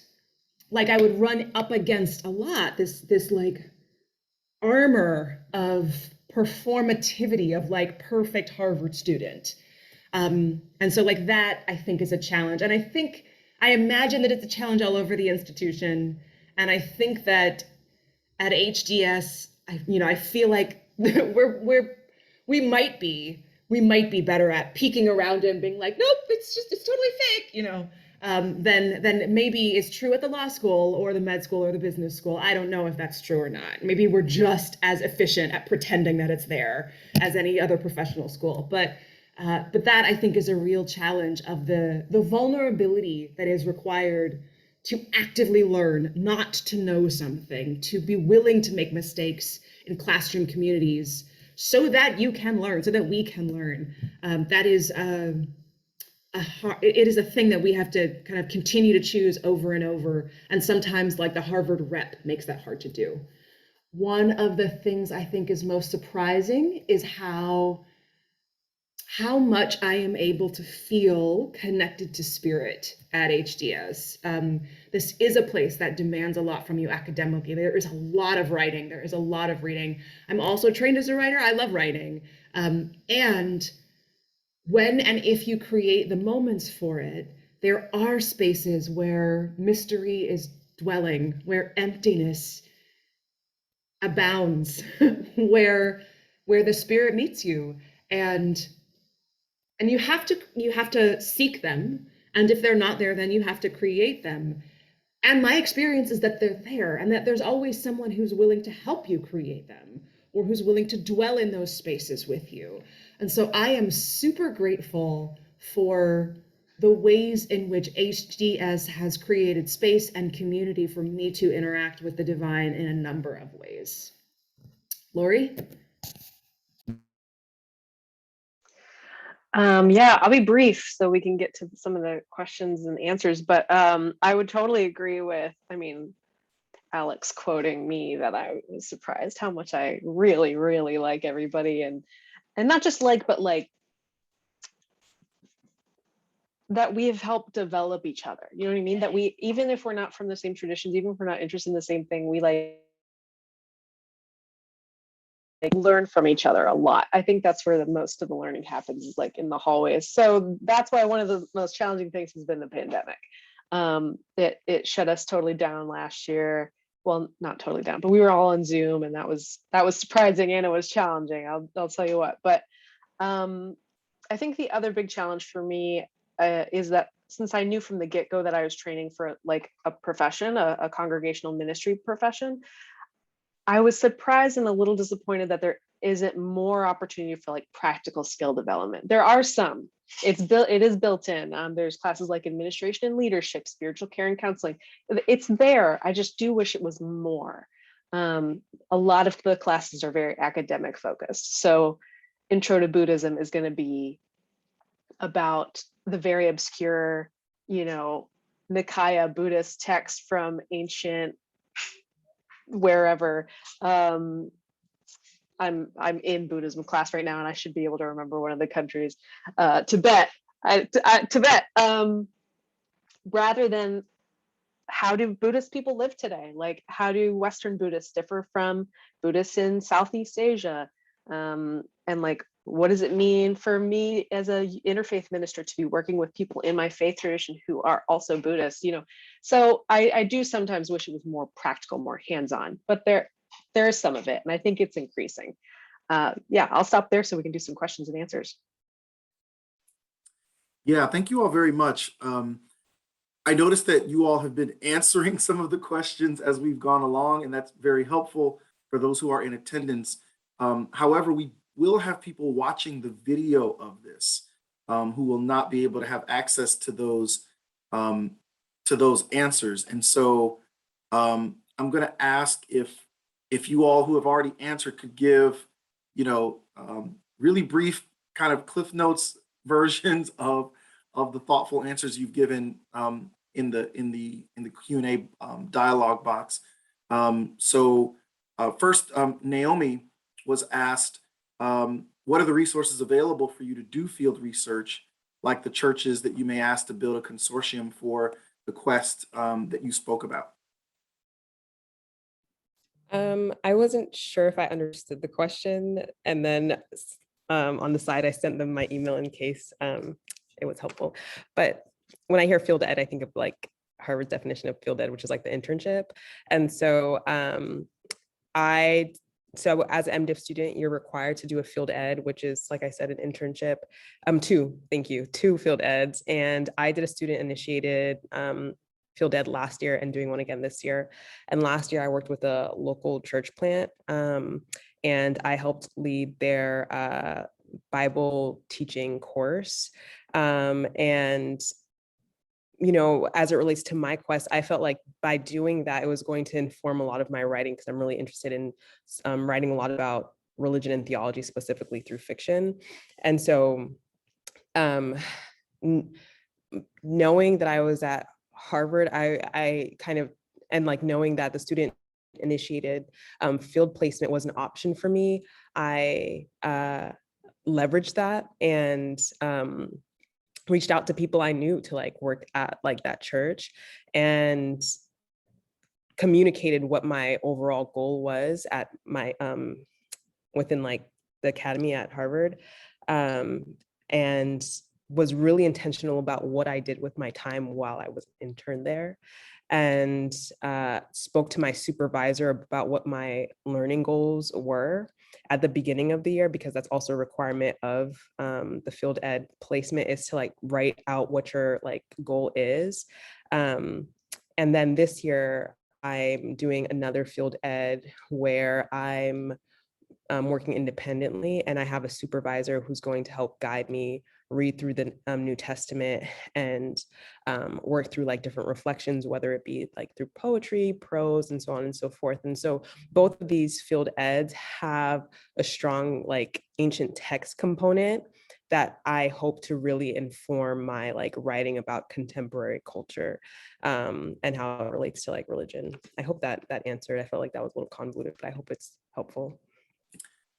like I would run up against a lot this like armor of performativity of like perfect Harvard student. And so like that I think is a challenge. And I imagine that it's a challenge all over the institution. And I think that at HDS, I feel like we might be better at peeking around and being like, nope, it's totally fake, than maybe is true at the law school or the med school or the business school. I don't know if that's true or not. Maybe we're just as efficient at pretending that it's there as any other professional school. But that I think is a real challenge of the vulnerability that is required to actively learn, not to know something, to be willing to make mistakes in classroom communities so that you can learn, so that we can learn. That is it is a thing that we have to kind of continue to choose over and over. And sometimes like the Harvard rep makes that hard to do. One of the things I think is most surprising is how much I am able to feel connected to spirit at HDS. This is a place that demands a lot from you academically. There is a lot of writing. There is a lot of reading. I'm also trained as a writer. I love writing. And when and if you create the moments for it, there are spaces where mystery is dwelling, where emptiness abounds, where the spirit meets you. And you have to seek them. And if they're not there, then you have to create them. And my experience is that they're there and that there's always someone who's willing to help you create them or who's willing to dwell in those spaces with you. And so I am super grateful for the ways in which HDS has created space and community for me to interact with the divine in a number of ways. Lori? Yeah, I'll be brief so we can get to some of the questions and answers, but I would totally agree with, Alex quoting me that I was surprised how much I really, really like everybody and not just like, but like that we have helped develop each other. You know what I mean? That we, even if we're not from the same traditions, even if we're not interested in the same thing, we like learn from each other a lot. I think that's where the most of the learning happens, is like in the hallways. So that's why one of the most challenging things has been the pandemic. It shut us totally down last year. Well, not totally down, but we were all on Zoom, and that was surprising and it was challenging. I'll tell you what. But I think the other big challenge for me is that since I knew from the get-go that I was training for like a profession, a congregational ministry profession, I was surprised and a little disappointed that there isn't more opportunity for like practical skill development. There are some. It is built in. There's classes like administration and leadership, spiritual care and counseling. It's there. I just do wish it was more. A lot of the classes are very academic focused. So Intro to Buddhism is going to be about the very obscure, Nikaya Buddhist text from ancient wherever. I'm in Buddhism class right now, and I should be able to remember one of the countries, Tibet. Tibet. Rather than how do Buddhist people live today? Like, how do Western Buddhists differ from Buddhists in Southeast Asia? And like, what does it mean for me as a interfaith minister to be working with people in my faith tradition who are also Buddhists? You know, so I do sometimes wish it was more practical, more hands-on, but there is some of it, and I think it's increasing. Yeah, I'll stop there so we can do some questions and answers. Yeah, thank you all very much. I noticed that you all have been answering some of the questions as we've gone along, and that's very helpful for those who are in attendance. However, we will have people watching the video of this who will not be able to have access to those answers. And so I'm going to ask if you all who have already answered could give, really brief kind of Cliff Notes versions of the thoughtful answers you've given in the Q&A dialogue box. First, Naomi was asked, what are the resources available for you to do field research, like the churches that you may ask to build a consortium for the quest that you spoke about? I wasn't sure if I understood the question, and then on the side, I sent them my email in case it was helpful. But when I hear field ed, I think of like Harvard's definition of field ed, which is like the internship. And so so as an MDiv student, you're required to do a field ed, which is, like I said, an internship. Two field eds. And I did a student initiated field ed last year and doing one again this year. And last year I worked with a local church plant and I helped lead their Bible teaching course. And as it relates to my quest, I felt like by doing that, it was going to inform a lot of my writing, because I'm really interested in writing a lot about religion and theology, specifically through fiction. And so knowing that I was at Harvard, I kind of, and like knowing that the student initiated field placement was an option for me, I leveraged that and reached out to people I knew to like work at like that church, and communicated what my overall goal was at my within like the academy at Harvard, and was really intentional about what I did with my time while I was an intern there, and spoke to my supervisor about what my learning goals were at the beginning of the year, because that's also a requirement of the field ed placement, is to like write out what your like goal is. And then this year I'm doing another field ed where I'm working independently, and I have a supervisor who's going to help guide me read through the New Testament and work through like different reflections, whether it be like through poetry, prose, and so on and so forth. And so both of these field eds have a strong like ancient text component that I hope to really inform my like writing about contemporary culture and how it relates to like religion. I hope that answered. I felt like that was a little convoluted, but I hope it's helpful.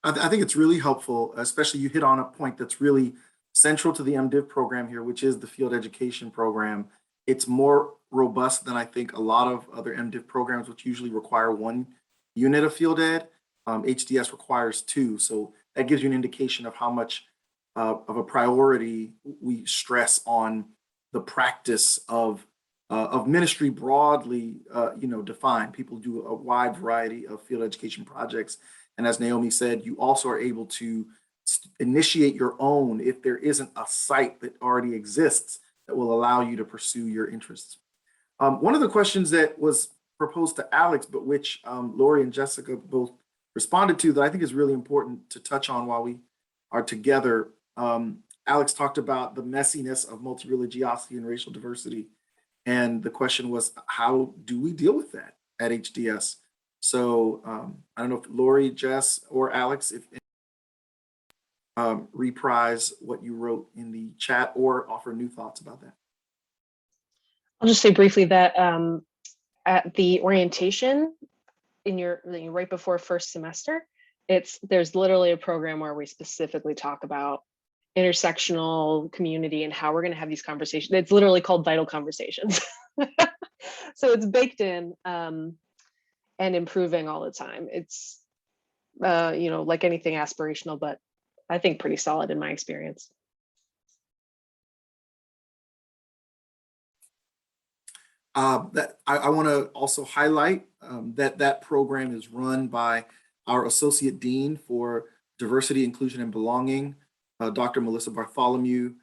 I think it's really helpful, especially you hit on a point that's really central to the MDiv program here, which is the field education program. It's more robust than I think a lot of other MDiv programs, which usually require one unit of field ed. HDS requires two. So that gives you an indication of how much of a priority we stress on the practice of ministry broadly, defined. People do a wide variety of field education projects. And as Naomi said, you also are able to initiate your own if there isn't a site that already exists that will allow you to pursue your interests. One of the questions that was proposed to Alex, but which Lori and Jessica both responded to, that I think is really important to touch on while we are together. Alex talked about the messiness of multi-religiosity and racial diversity. And the question was, how do we deal with that at HDS? So I don't know if Lori, Jess, or Alex, if reprise what you wrote in the chat or offer new thoughts about that. I'll just say briefly that at the orientation right before first semester, there's literally a program where we specifically talk about intersectional community and how we're going to have these conversations. It's literally called Vital Conversations. So it's baked in and improving all the time. It's, like anything aspirational, but I think pretty solid in my experience. That I want to also highlight that program is run by our Associate Dean for Diversity, Inclusion, and Belonging, Dr. Melissa Bartholomew,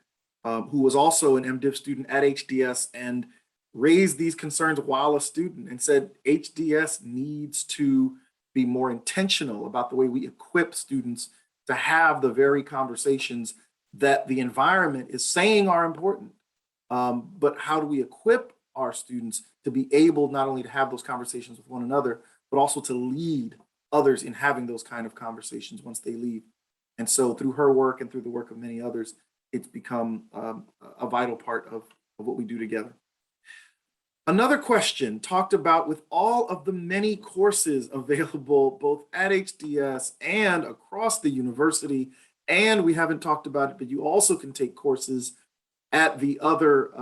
who was also an MDiv student at HDS and raised these concerns while a student and said HDS needs to be more intentional about the way we equip students to have the very conversations that the environment is saying are important. But how do we equip our students to be able not only to have those conversations with one another, but also to lead others in having those kind of conversations once they leave. And so through her work and through the work of many others, it's become a vital part of what we do together. Another question talked about with all of the many courses available both at HDS and across the university, and we haven't talked about it, but you also can take courses at the other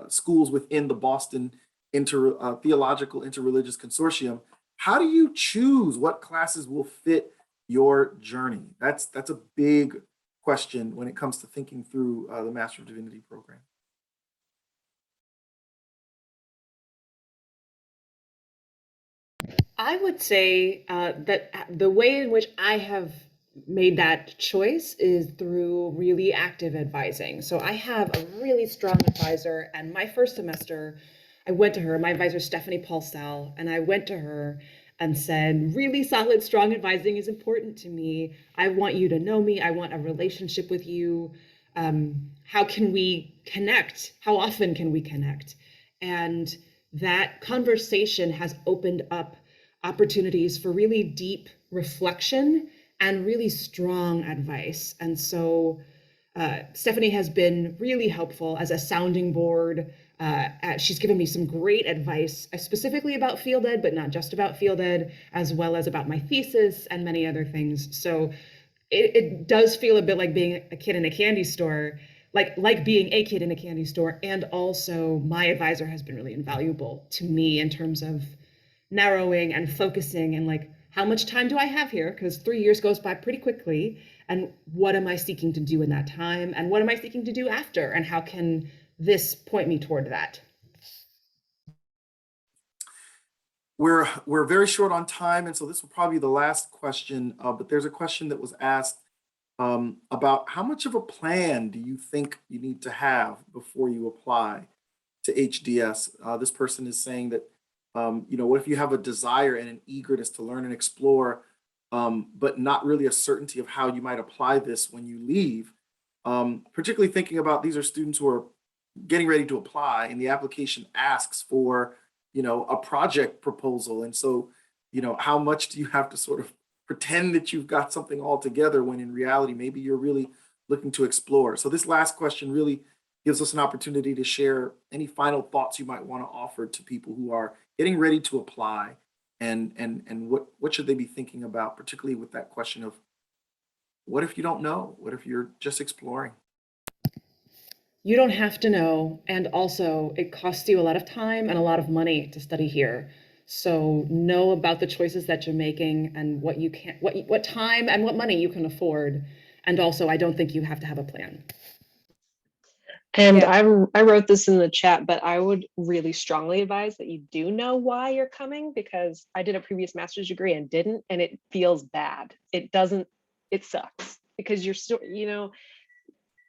schools within the Boston Theological Interreligious Consortium. How do you choose what classes will fit your journey? That's a big question when it comes to thinking through the Master of Divinity program. I would say that the way in which I have made that choice is through really active advising. So I have a really strong advisor, and my first semester, I went to her, my advisor, Stephanie Paulsell, and I went to her and said, really solid, strong advising is important to me. I want you to know me. I want a relationship with you. How can we connect? How often can we connect? And that conversation has opened up opportunities for really deep reflection and really strong advice. And so Stephanie has been really helpful as a sounding board. She's given me some great advice, specifically about field ed, but not just about field ed, as well as about my thesis and many other things. So it does feel a bit like being a kid in a candy store, like being a kid in a candy store. And also my advisor has been really invaluable to me in terms of narrowing and focusing and like, how much time do I have here? Because 3 years goes by pretty quickly. And what am I seeking to do in that time? And what am I seeking to do after? And how can this point me toward that? We're very short on time, and so this will probably be the last question, but there's a question that was asked about how much of a plan do you think you need to have before you apply to HDS? This person is saying that, what if you have a desire and an eagerness to learn and explore, but not really a certainty of how you might apply this when you leave, particularly thinking about these are students who are getting ready to apply and the application asks for, a project proposal. And so, how much do you have to sort of pretend that you've got something all together when in reality, maybe you're really looking to explore. So this last question really gives us an opportunity to share any final thoughts you might want to offer to people who are getting ready to apply and what should they be thinking about, particularly with that question of what if you don't know? What if you're just exploring? You don't have to know. And also it costs you a lot of time and a lot of money to study here. So know about the choices that you're making and what you can, what time and what money you can afford. And also, I don't think you have to have a plan. And Yeah. I wrote this in the chat, but I would really strongly advise that you do know why you're coming, because I did a previous master's degree and didn't, and it feels bad. It sucks because you're still,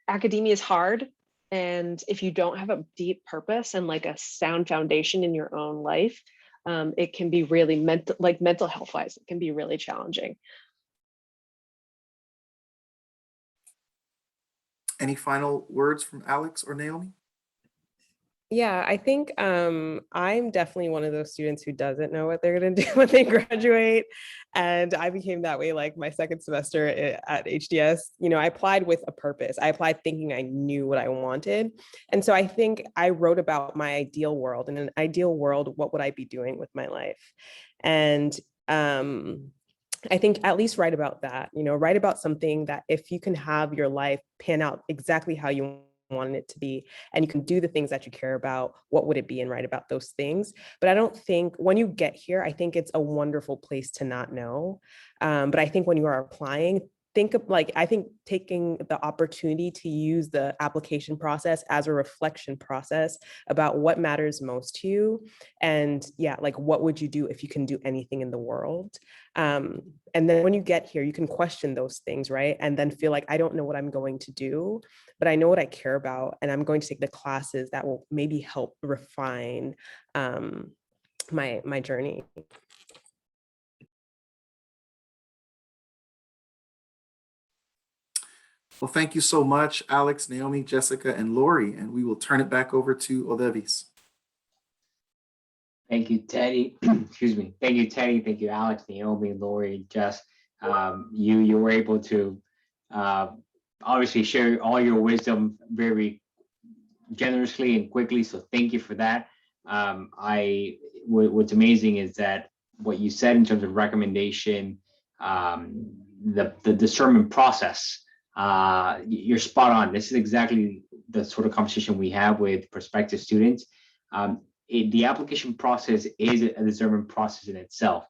academia is hard. And if you don't have a deep purpose and like a sound foundation in your own life, it can be really mental health wise, it can be really challenging. Any final words from Alex or Naomi? Yeah, I think I'm definitely one of those students who doesn't know what they're going to do when they graduate. And I became that way like my second semester at HDS. I applied with a purpose. I applied thinking I knew what I wanted. And so I think I wrote about my ideal world. In an ideal world, what would I be doing with my life? And I think at least write about that, write about something that if you can have your life pan out exactly how you wanted it to be, and you can do the things that you care about, what would it be, and write about those things. But I don't think when you get here, I think it's a wonderful place to not know. But I think when you are applying, think of I think taking the opportunity to use the application process as a reflection process about what matters most to you. And yeah, what would you do if you can do anything in the world? And then when you get here, you can question those things, right? And then feel like, I don't know what I'm going to do, but I know what I care about. And I'm going to take the classes that will maybe help refine my journey. Well, thank you so much, Alex, Naomi, Jessica, and Lori, and we will turn it back over to Odevis. Thank you, Teddy. Excuse me. Thank you, Teddy. Thank you, Alex, Naomi, Lori, Jess. You were able to obviously share all your wisdom very generously and quickly. So thank you for that. What's amazing is that what you said in terms of recommendation, the discernment process, you're spot on. This is exactly the sort of conversation we have with prospective students. The application process is a discernment process in itself,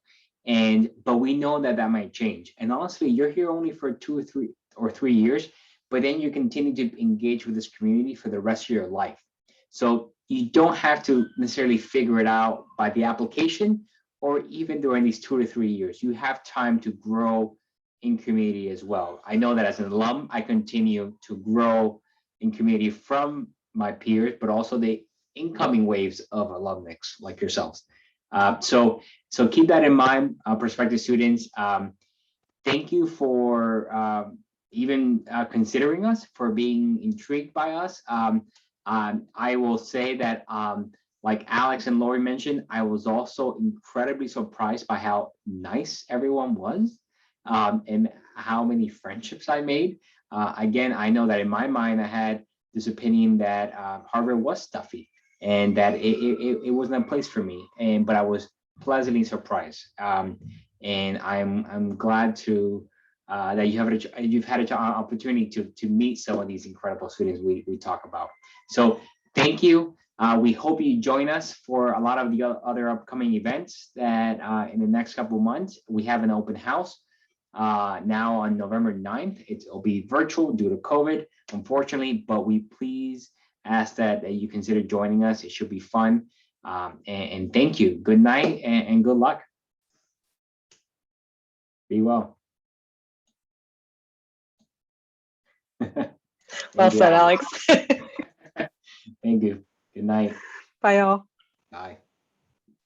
but we know that might change. And honestly, you're here only for 2 or 3 years, but then you continue to engage with this community for the rest of your life. So you don't have to necessarily figure it out by the application or even during these 2 to 3 years. You have time to grow in community as well. I know that as an alum, I continue to grow in community from my peers, but also the incoming waves of alumnics like yourselves. So keep that in mind, prospective students. Thank you for even considering us, for being intrigued by us. I will say that, like Alex and Lori mentioned, I was also incredibly surprised by how nice everyone was. And how many friendships I made. Again, I know that in my mind, I had this opinion that Harvard was stuffy and that it wasn't a place for me. But I was pleasantly surprised. And I'm glad to that you've had an opportunity to meet some of these incredible students we talk about. So thank you. We hope you join us for a lot of the other upcoming events that in the next couple of months. We have an open house. Now on November 9th, it'll be virtual due to COVID, unfortunately, but we please ask that you consider joining us. It should be fun. And thank you. Good night and good luck. Be well. Well said, Alex. Thank you. Good night. Bye, y'all. Bye.